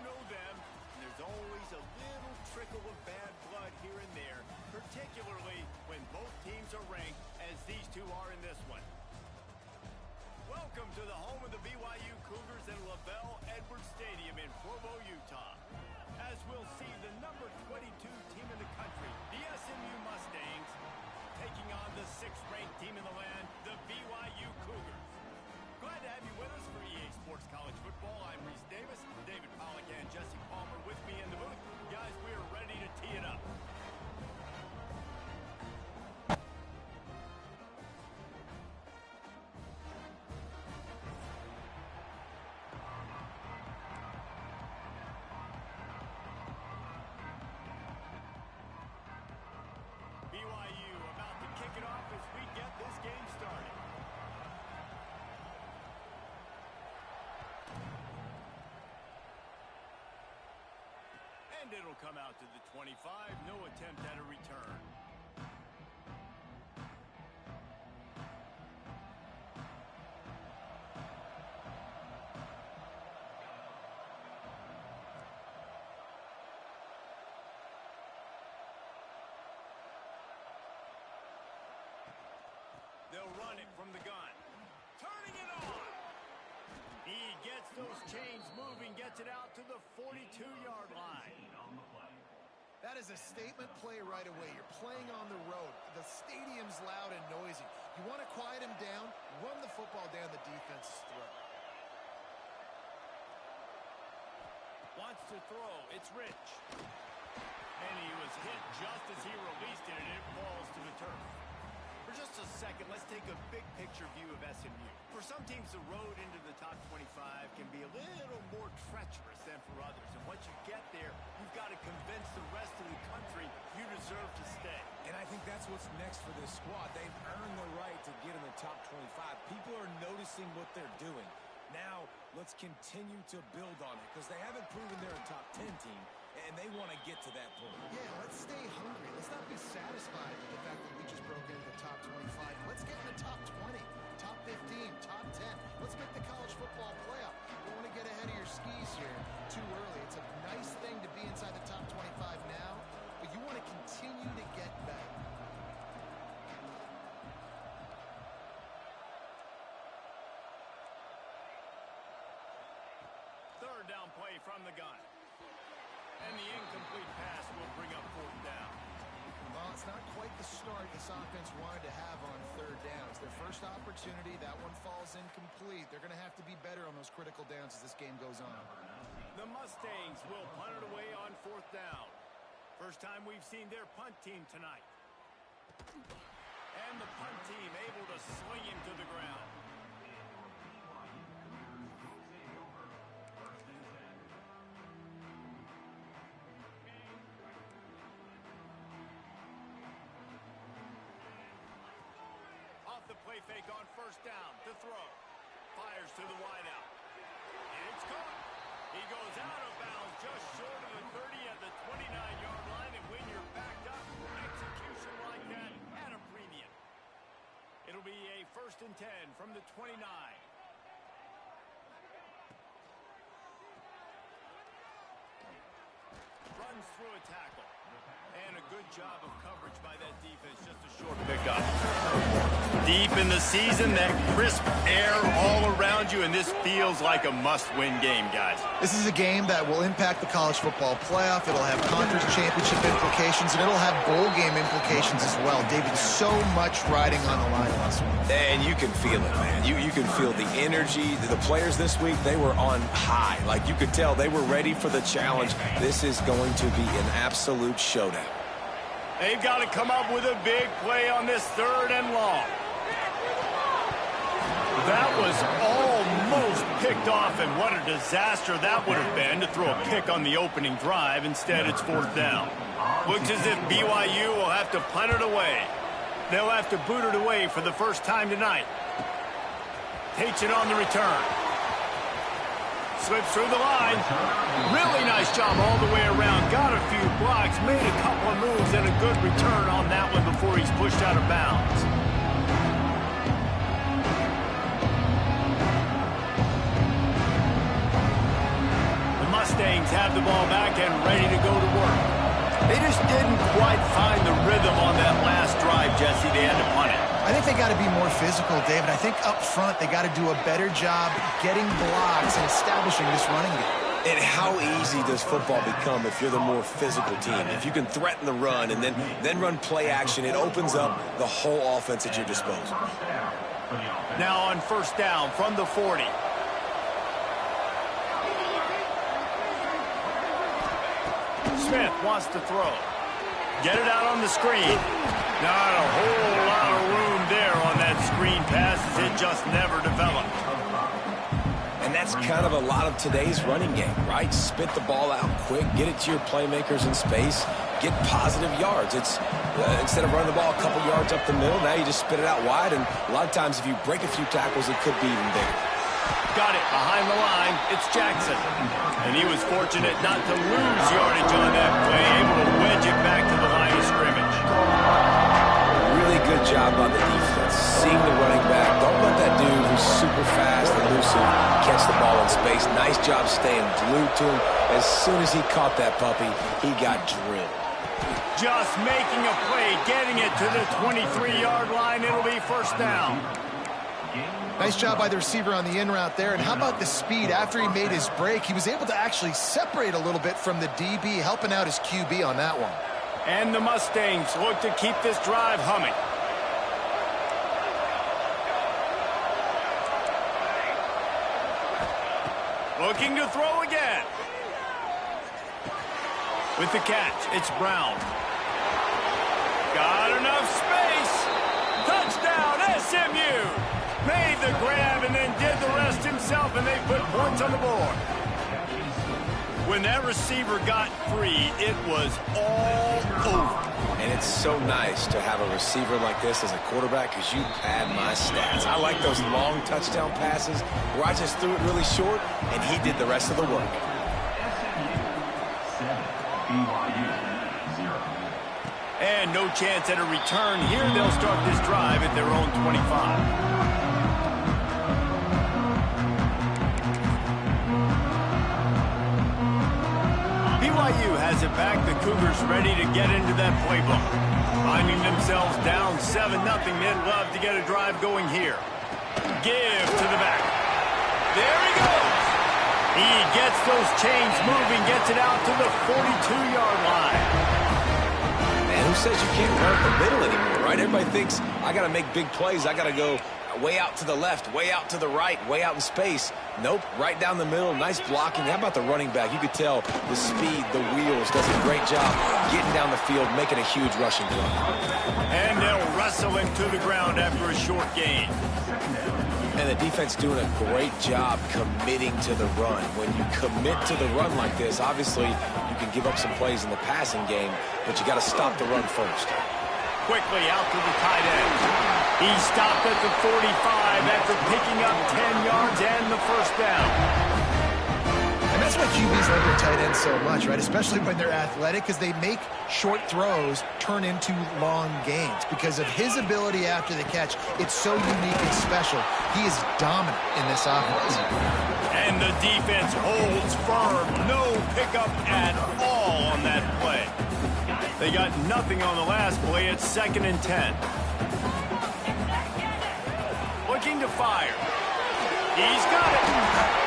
know them, and there's always a little trickle of bad blood here and there, particularly when both teams are ranked, as these two are in this one. Welcome to the home of the BYU Cougars at LaBelle Edwards Stadium in Provo, Utah. As we'll see the number 22 team in the country, the SMU Mustangs, taking on the 6th-ranked team in the land, the BYU Cougars. Glad to have you with us for EA Sports College Football. I'm Reese Davis, David Pollack and Jesse Palmer with me in the booth. Guys, we are ready to tee it up. BYU about to kick it off as we get this game started. And it'll come out to the 25. No attempt at a return. They'll run it from the gun. Turning it on. He gets those chains moving, gets it out to the 42-yard line. That is a statement play right away. You're playing on the road. The stadium's loud and noisy. You want to quiet him down, run the football down the defense's throat. Wants to throw. It's Rich. And he was hit just as he released it, and it falls to the turf. For just a second, let's take a big-picture view of SMU. For some teams, the road into the top 25 can be a little more treacherous than for others. And once you get there, you've got to convince the rest of the country you deserve to stay. And I think that's what's next for this squad. They've earned the right to get in the top 25. People are noticing what they're doing. Now, let's continue to build on it because they haven't proven they're a top 10 team, and they want to get to that point. Yeah, let's stay hungry. Let's not be satisfied with the fact that we just broke into the top 25. Let's get in the top 20, top 15, top 10. Let's make the college football playoff. Don't want to get ahead of your skis here too early. It's a nice thing to be inside the top 25 now, but you want to continue to get better. Third down play from the gun. And the incomplete pass will bring up 4th down. Well, it's not quite the start this offense wanted to have on 3rd down. It's their first opportunity. That one falls incomplete. They're going to have to be better on those critical downs as this game goes on. The Mustangs will punt it away on 4th down. First time we've seen their punt team tonight. And the punt team able to sling him to the ground. The play fake on 1st down to throw. Fires to the wideout. And it's caught. He goes out of bounds just short of the 30 at the 29-yard line. And when you're backed up, execution like that at a premium. It'll be a 1st and 10 from the 29. Runs through a tackle. And a good job of coverage by that defense. Just a short pickup. Deep in the season, that crisp air all around you, and this feels like a must-win game, guys. This is a game that will impact the college football playoff. It'll have conference championship implications, and it'll have bowl game implications as well. David, so much riding on the line in this one. And you can feel it, man. You can feel the energy. The players this week, they were on high. Like you could tell, they were ready for the challenge. This is going to be an absolute showdown. They've got to come up with a big play on this 3rd and long. That was almost picked off, and what a disaster that would have been to throw a pick on the opening drive. Instead, it's 4th down. Looks as if BYU will have to punt it away. They'll have to boot it away for the first time tonight. Takes it on the return. Slips through the line. Really nice job all the way around. Got a few blocks, made a couple of moves, and a good return on that one before he's pushed out of bounds. Mustangs have the ball back and ready to go to work. They just didn't quite find the rhythm on that last drive, Jesse. They had to punt it. I think they got to be more physical, David. I think up front they got to do a better job getting blocks and establishing this running game. And how easy does football become if you're the more physical team? If you can threaten the run and then run play action, it opens up the whole offense at your disposal. Now on first down from the 40. Smith wants to throw. Get it out on the screen. Not a whole lot of room there on that screen pass as it just never developed. And that's kind of a lot of today's running game, right? Spit the ball out quick, get it to your playmakers in space, get positive yards. It's instead of running the ball a couple yards up the middle, now you just spit it out wide, and a lot of times if you break a few tackles, it could be even bigger. Got it behind the line. It's Jackson. And he was fortunate not to lose yardage on that play, able to wedge it back to the line of scrimmage. Really good job on the defense. Seeing the running back. Don't let that dude who's super fast and elusive catch the ball in space. Nice job staying glued to him. As soon as he caught that puppy, he got drilled. Just making a play, getting it to the 23-yard line. It'll be first down. Nice job by the receiver on the in route there. And how about the speed? After he made his break, he was able to actually separate a little bit from the DB, helping out his QB on that one. And the Mustangs look to keep this drive humming. Looking to throw again. With the catch, it's Brown. Got enough space. Touchdown, SMU. Made the grab and then did the rest himself, and they put points on the board. When that receiver got free, it was all over. And it's so nice to have a receiver like this as a quarterback because you pad my stats. I like those long touchdown passes where I just threw it really short, and he did the rest of the work. And no chance at a return here. They'll start this drive at their own 25. BYU has it back. The Cougars ready to get into that playbook. Finding themselves down 7-0. They'd love to get a drive going here. Give to the back. There he goes. He gets those chains moving, gets it out to the 42-yard line. Man, who says you can't run up the middle anymore, right? Everybody thinks, I got to make big plays. I got to go way out to the left, way out to the right, way out in space. Nope, right down the middle, nice blocking. How about the running back? You could tell the speed, the wheels, does a great job getting down the field, making a huge rushing play. And they'll wrestle him to the ground after a short gain. And the defense doing a great job committing to the run. When you commit to the run like this, obviously you can give up some plays in the passing game, but you got to stop the run first. Quickly out to the tight end. He stopped at the 45 after picking up 10 yards and the first down. And that's why QBs love their tight ends so much, right? Especially when they're athletic, because they make short throws turn into long gains. Because of his ability after the catch, it's so unique and special. He is dominant in this offense. And the defense holds firm. No pickup at all on that play. They got nothing on the last play. It's 2nd and 10. Looking to fire. He's got it.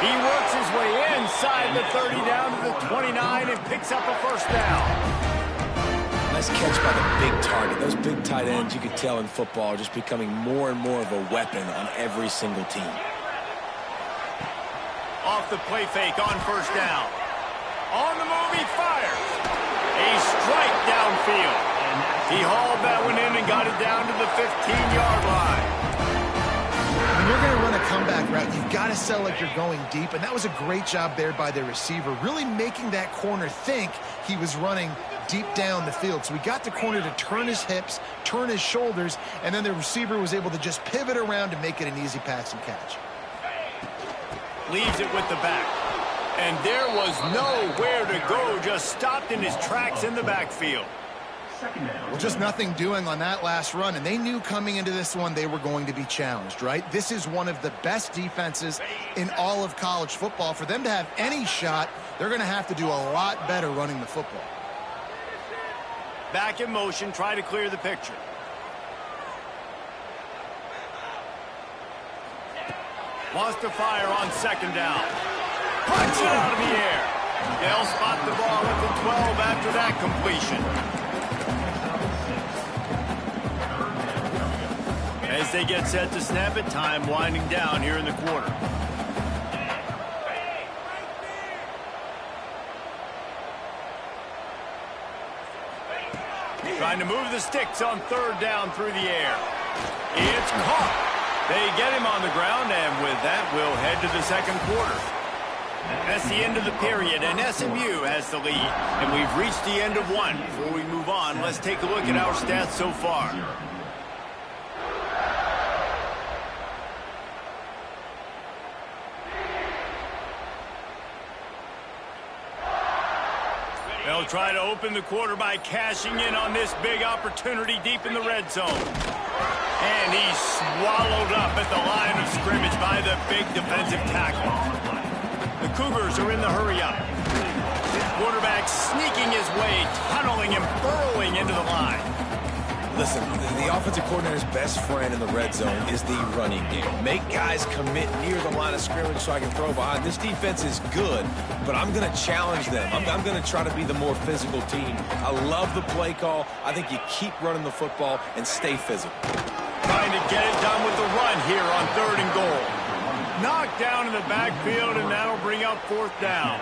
He works his way inside the 30 down to the 29 and picks up a first down. Nice catch by the big target. Those big tight ends, you could tell in football, are just becoming more and more of a weapon on every single team. Off the play fake on first down. On the move, he fires. A strike downfield. He hauled that one in and got it down to the 15-yard line. When you're going to run a comeback route, you've got to sell like you're going deep, and that was a great job there by the receiver, really making that corner think he was running deep down the field. So he got the corner to turn his hips, turn his shoulders, and then the receiver was able to just pivot around to make it an easy pass and catch. Leaves it with the back. And there was nowhere to go, just stopped in his tracks in the backfield. Well, just nothing doing on that last run, and they knew coming into this one they were going to be challenged, right? This is one of the best defenses in all of college football. For them to have any shot, they're going to have to do a lot better running the football. Back in motion, try to clear the picture. Wants to fire on second down. Punch it out of the air. They'll spot the ball at the 12 after that completion. As they get set to snap it, time winding down here in the quarter. Trying to move the sticks on third down through the air. It's caught. They get him on the ground, and with that, we'll head to the second quarter. That's the end of the period, and SMU has the lead. And we've reached the end of one. Before we move on, let's take a look at our stats so far. They'll try to open the quarter by cashing in on this big opportunity deep in the red zone. And he's swallowed up at the line of scrimmage by the big defensive tackle. The Cougars are in the hurry-up. Quarterback sneaking his way, tunneling and burrowing into the line. Listen, the offensive coordinator's best friend in the red zone is the running game. Make guys commit near the line of scrimmage so I can throw behind. This defense is good, but I'm going to challenge them. I'm going to try to be the more physical team. I love the play call. I think you keep running the football and stay physical. Trying to get it done with the run here on third and goal. Knocked down in the backfield, and that'll bring up fourth down.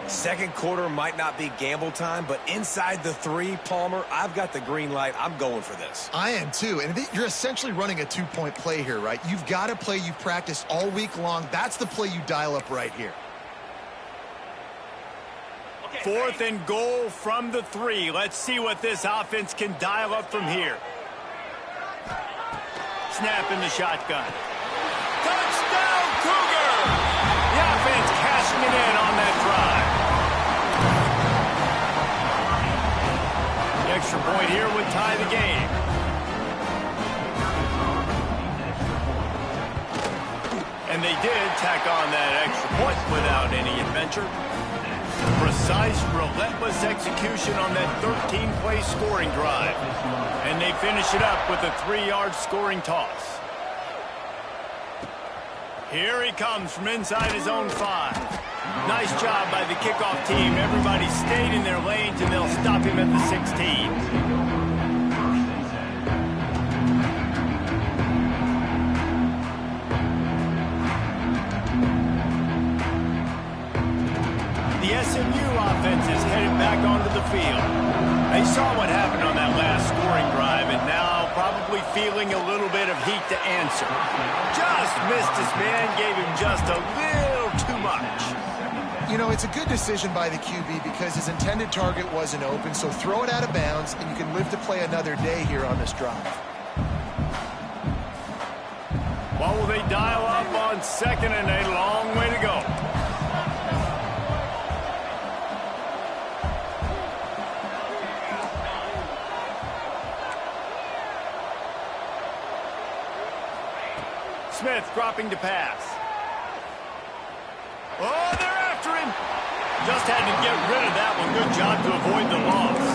Second quarter might not be gamble time, but inside the 3, Palmer, I've got the green light. I'm going for this. I am too, and you're essentially running a 2-point play here, right? You've got a play you've practiced all week long. That's the play you dial up right here. Fourth and goal from the 3. Let's see what this offense can dial up from here. Snap in the shotgun. Touchdown, Cougar! The offense cashing it in on that drive. The extra point here would tie the game. And they did tack on that extra point without any adventure. Precise, relentless execution on that 13-play scoring drive. And they finish it up with a 3-yard scoring toss. Here he comes from inside his own 5. Nice job by the kickoff team. Everybody stayed in their lanes, and they'll stop him at the 16. The SMU offense is headed back onto the field. They saw what happened on that last scoring drive, and now probably feeling a little bit of heat to answer. Just missed his man, gave him just a little too much. You know, it's a good decision by the QB because his intended target wasn't open, so throw it out of bounds, and you can live to play another day here on this drive. What will they dial up on second and a long way to go? Smith dropping to pass. Oh, they're after him. Just had to get rid of that one. Good job to avoid the loss.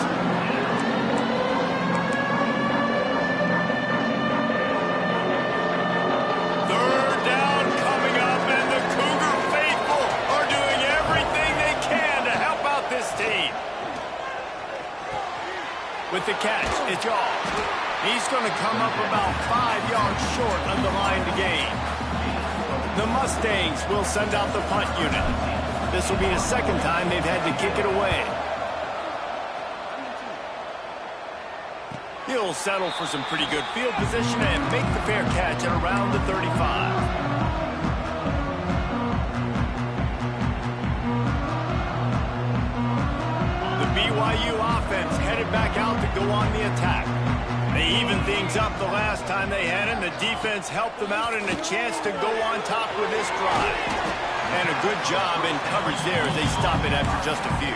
Third down coming up, and the Cougar faithful are doing everything they can to help out this team. With the catch, it's off. He's going to come up about 5 yards short of the line to gain. The Mustangs will send out the punt unit. This will be the second time they've had to kick it away. He'll settle for some pretty good field position and make the fair catch at around the 35. The BYU offense headed back out to go on the attack. They evened things up the last time they had it, and the defense helped them out and a chance to go on top with this drive. And a good job in coverage there as they stop it after just a few.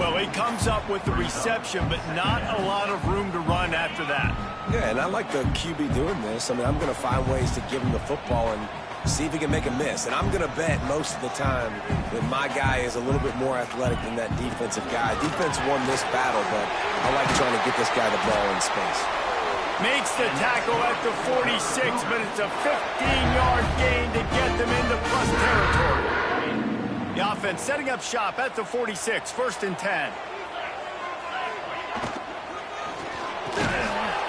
Well, he comes up with the reception, but not a lot of room to run after that. Yeah, and I like the QB doing this. I mean, I'm going to find ways to give him the football and see if he can make a miss. And I'm going to bet most of the time that my guy is a little bit more athletic than that defensive guy. Defense won this battle, but I like trying to get this guy the ball in space. Makes the tackle at the 46, but it's a 15-yard gain to get them into plus territory. The offense setting up shop at the 46, 1st and 10.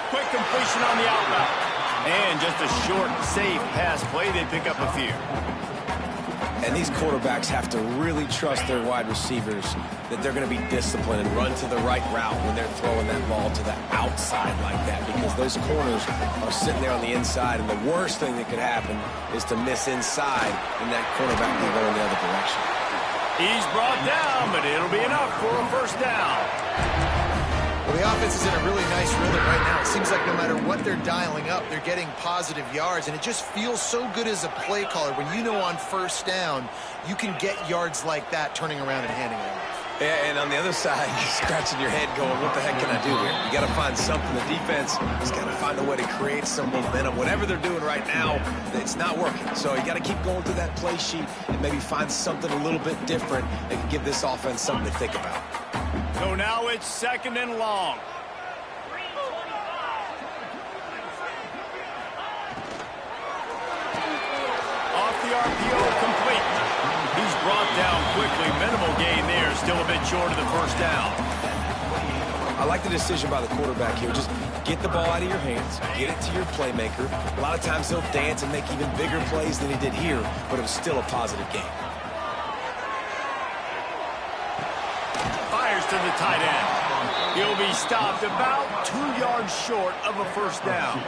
Quick completion on the outbound. And just a short, safe pass play. They pick up a few. And these quarterbacks have to really trust their wide receivers that they're going to be disciplined and run to the right route when they're throwing that ball to the outside like that, because those corners are sitting there on the inside, and the worst thing that could happen is to miss inside and that quarterback can go in the other direction. He's brought down, but it'll be enough for a 1st down. Well, the offense is in a really nice rhythm right now. It seems like no matter what they're dialing up, they're getting positive yards, and it just feels so good as a play caller when you know on 1st down you can get yards like that turning around and handing it off. Yeah, and on the other side, you're scratching your head going, what the heck can I do here? You got to find something. The defense has got to find a way to create some momentum. Whatever they're doing right now, it's not working. So you got to keep going through that play sheet and maybe find something a little bit different that can give this offense something to think about. So now it's 2nd and long. Off the RPO, complete. He's brought down quickly. Minimal gain there. Still a bit short of the 1st down. I like the decision by the quarterback here. Just get the ball out of your hands, get it to your playmaker. A lot of times he'll dance and make even bigger plays than he did here, but it was still a positive game. Fires to the tight end. He'll be stopped about 2 yards short of a 1st down.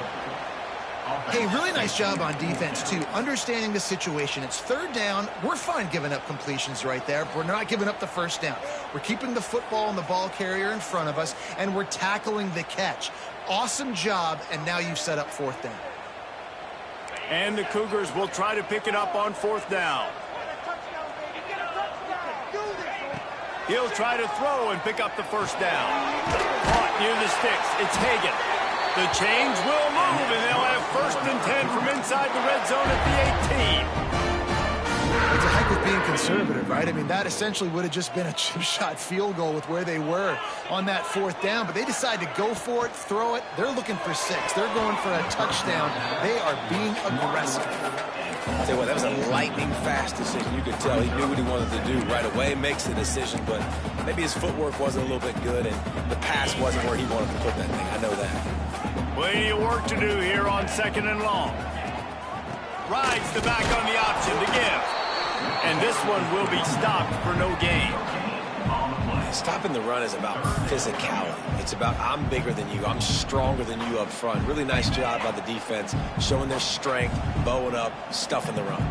Hey, really nice job on defense, too. Understanding the situation. It's 3rd down. We're fine giving up completions right there. We're not giving up the 1st down. We're keeping the football and the ball carrier in front of us, and we're tackling the catch. Awesome job, and now you've set up 4th down. And the Cougars will try to pick it up on 4th down. He'll try to throw and pick up the 1st down. Caught near the sticks. It's Hagan. The chains will move, and they'll have 1st and 10 from inside the red zone at the 18. It's a heck of being conservative, right? I mean, that essentially would have just been a chip-shot field goal with where they were on that 4th down, but they decide to go for it, throw it. They're looking for 6. They're going for a touchdown. They are being aggressive. I'll tell you what, that was a lightning-fast decision. You could tell he knew what he wanted to do right away, makes the decision, but maybe his footwork wasn't a little bit good, and the pass wasn't where he wanted to put that thing. I know that. Plenty of work to do here on 2nd and long. Rides the back on the option to give. And this one will be stopped for no gain. Stopping the run is about physicality. It's about I'm bigger than you. I'm stronger than you up front. Really nice job by the defense, showing their strength, bowing up, stuffing the run.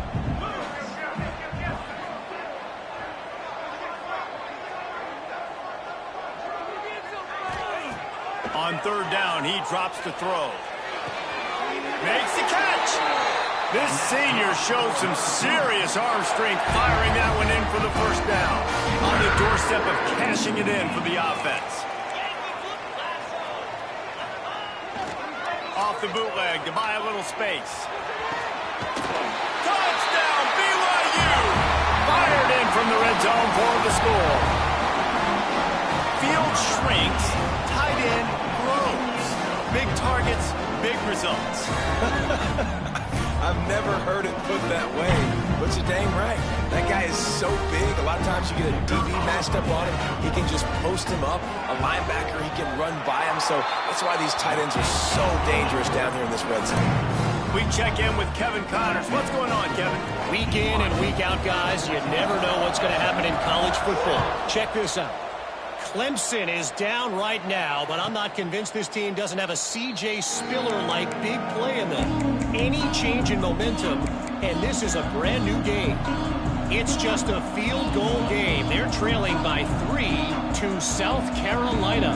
On 3rd down, he drops to throw. Makes the catch. This senior showed some serious arm strength firing that one in for the 1st down. On the doorstep of cashing it in for the offense. Off the bootleg to buy a little space. Touchdown, BYU! Fired in from the red zone for the score. Field shrinks, tight end grows. Big targets, big results. I've never heard it put that way, but you're dang right. That guy is so big. A lot of times you get a DB matched up on him. He can just post him up. A linebacker, he can run by him. So that's why these tight ends are so dangerous down here in this red zone. We check in with Kevin Connors. What's going on, Kevin? Week in and week out, guys, you never know what's going to happen in college football. Check this out. Clemson is down right now, but I'm not convinced this team doesn't have a C.J. Spiller-like big play in them. Any change in momentum, and this is a brand new game. It's just a field goal game. They're trailing by 3 to South Carolina.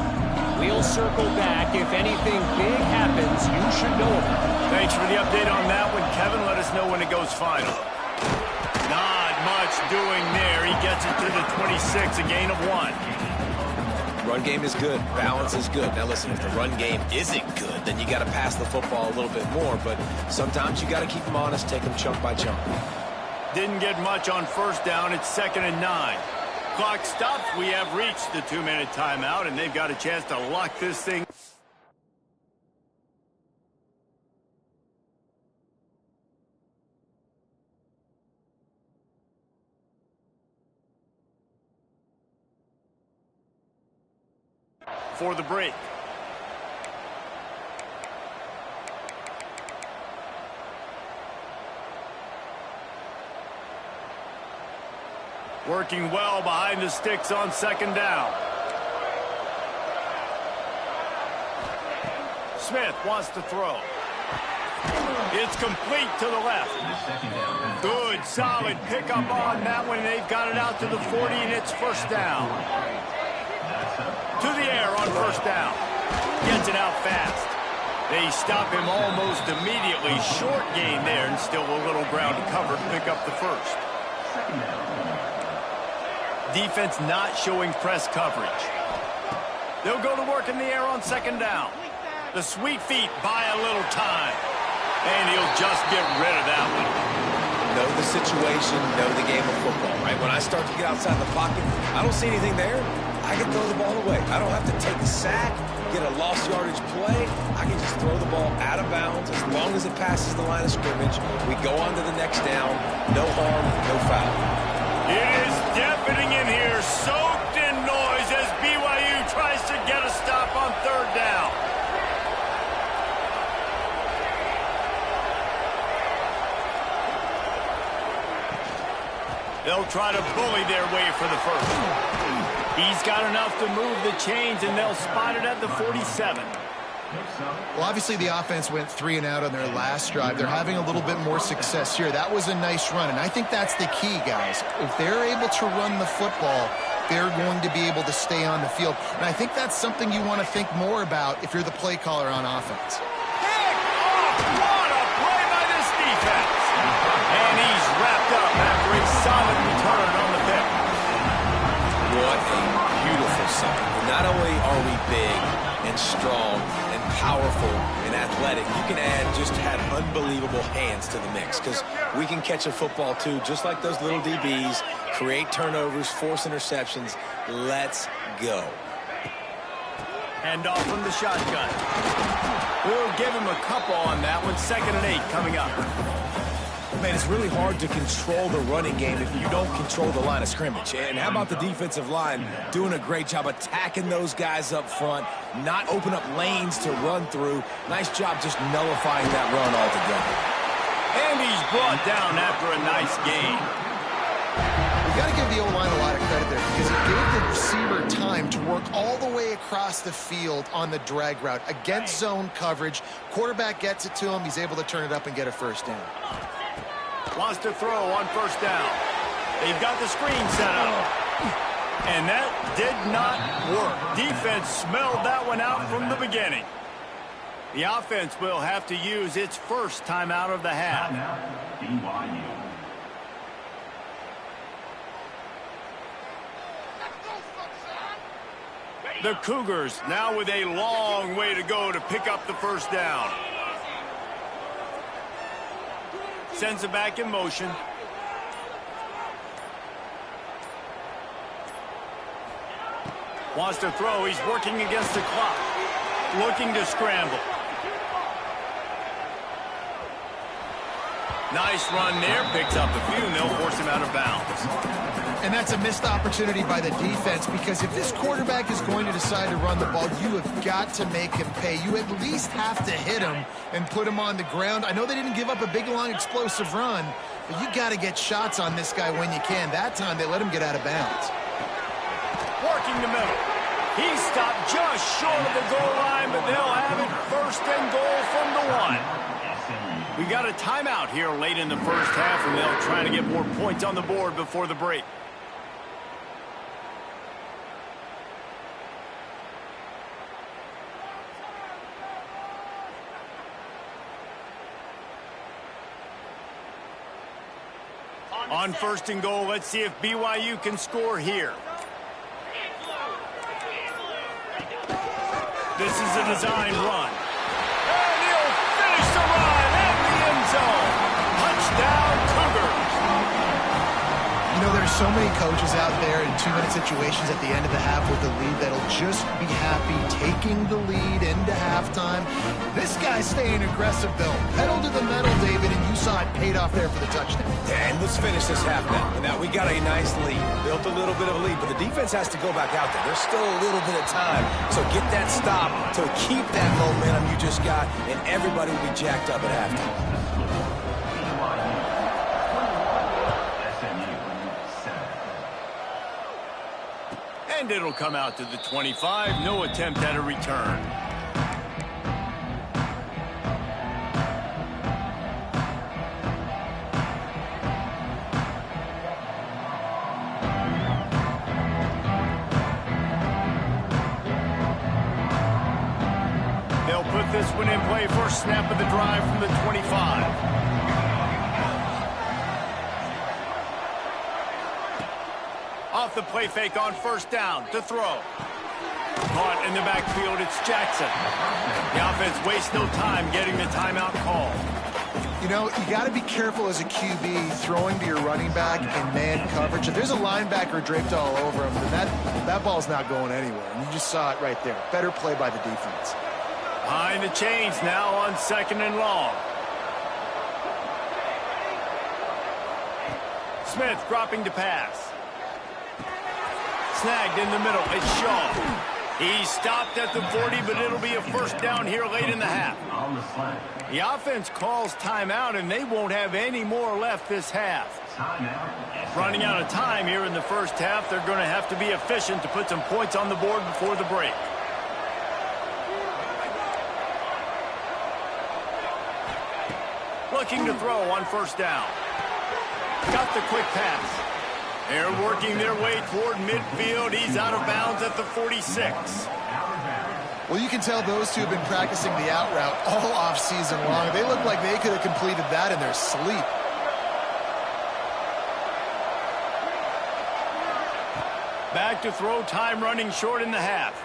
We'll circle back. If anything big happens, you should know about it. Thanks for the update on that one, Kevin. Let us know when it goes final. Not much doing there. He gets it to the 26, a gain of 1. Run game is good. Balance is good. Now listen, if the run game isn't good, then you got to pass the football a little bit more. But sometimes you got to keep them honest, take them chunk by chunk. Didn't get much on first down. It's 2nd and 9. Clock stops. We have reached the 2-minute timeout, and they've got a chance to lock this thing. For the break. Working well behind the sticks on 2nd down. Smith wants to throw. It's complete to the left. Good, solid pickup on that one. They've got it out to the 40, and it's 1st down. To the air on 1st down. Gets it out fast. They stop him almost immediately. Short gain there, and still a little ground to cover to pick up the 1st. Defense not showing press coverage. They'll go to work in the air on 2nd down. The sweet feet buy a little time. And he'll just get rid of that one. Know the situation, know the game of football, right? When I start to get outside the pocket, I don't see anything there. I can throw the ball away. I don't have to take a sack, get a lost yardage play. I can just throw the ball out of bounds as long as it passes the line of scrimmage. We go on to the next down. No harm, no foul. It is deafening in here, soaked in noise as BYU tries to get a stop on 3rd down. They'll try to bully their way for the 1st. He's got enough to move the chains, and they'll spot it at the 47. Well, obviously the offense went 3 and out on their last drive. They're having a little bit more success here. That was a nice run, and I think that's the key, guys. If they're able to run the football, they're going to be able to stay on the field. And I think that's something you want to think more about if you're the play caller on offense. What a play by this defense. And he's wrapped up after a solid return on the pick. What a beautiful sight. Not only are we big and strong and powerful and athletic, you can just add unbelievable hands to the mix, because we can catch a football too, just like those little DBs, create turnovers, force interceptions. Let's go. Hand off from the shotgun. We'll give him a couple on that one. 2nd and 8 coming up. Man, it's really hard to control the running game if you don't control the line of scrimmage. And how about the defensive line doing a great job attacking those guys up front, not open up lanes to run through. Nice job just nullifying that run altogether. And he's brought down after a nice gain. You got to give the O-line a lot of credit there, because it gave the receiver time to work all the way across the field on the drag route against zone coverage. Quarterback gets it to him. He's able to turn it up and get a 1st down. Wants to throw on 1st down. They've got the screen set up. And that did not work. Defense smelled that one out from the beginning. The offense will have to use its 1st timeout of the half. The Cougars now with a long way to go to pick up the 1st down. Sends it back in motion. Wants to throw. He's working against the clock. Looking to scramble. Nice run there. Picks up a few, and they'll force him out of bounds. And that's a missed opportunity by the defense, because if this quarterback is going to decide to run the ball, you have got to make him pay. You at least have to hit him and put him on the ground. I know they didn't give up a big, long, explosive run, but you got to get shots on this guy when you can. That time they let him get out of bounds. Working the middle. He stopped just short of the goal line, but they'll have it 1st and goal from the 1. We got a timeout here late in the 1st half, and they'll try to get more points on the board before the break. On 1st and goal, let's see if BYU can score here. This is a design run. And he'll finish the run at the end zone. Touchdown, Cougars. You know, there's so many coaches out there in 2-minute situations at the end of the half with the lead that'll just be happy taking the lead into halftime. This guy's staying aggressive, though. Pedal to the metal, David, and you saw it paid off there for the touchdown. And let's finish this half now. Now, we got a nice lead. Built a little bit of a lead, but the defense has to go back out there. There's still a little bit of time. So get that stop to keep that momentum you just got, and everybody will be jacked up at halftime. And it'll come out to the 25. No attempt at a return. They'll put this one in play. First snap of the drive from the 25. Off the play fake on first down to throw. Caught in the backfield, it's Jackson. The offense wastes no time getting the timeout call. You know, you got to be careful as a QB throwing to your running back in man coverage. If there's a linebacker draped all over him, then that ball's not going anywhere. And you just saw it right there. Better play by the defense. Behind the chains now on 2nd and long. Smith dropping to pass. Snagged in the middle. It's Shaw. He's stopped at the 40, but it'll be a first down here late in the half. The offense calls timeout, and they won't have any more left this half. Running out of time here in the first half. They're going to have to be efficient to put some points on the board before the break. Looking to throw on first down. Got the quick pass. They're working their way toward midfield. He's out of bounds at the 46. Well, you can tell those two have been practicing the out route all off season long. They look like they could have completed that in their sleep. Back to throw, time running short in the half.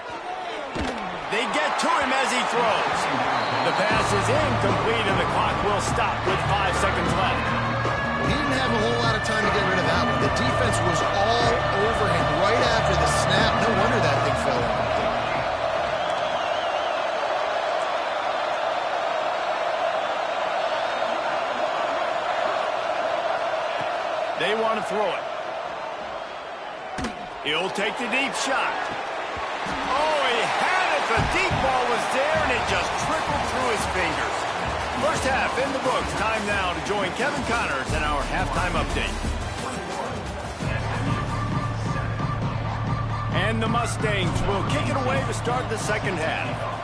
They get to him as he throws. The pass is incomplete, and the clock will stop with 5 seconds left. He didn't have a whole lot of time to get rid of that one. The defense was all over him right after the snap. No wonder that thing fell in. They want to throw it. He'll take the deep shot. Oh, he had it. The deep ball was there, and it just trickled through his fingers. First half in the books. Time now to join Kevin Connors in our halftime update. And the Mustangs will kick it away to start the second half.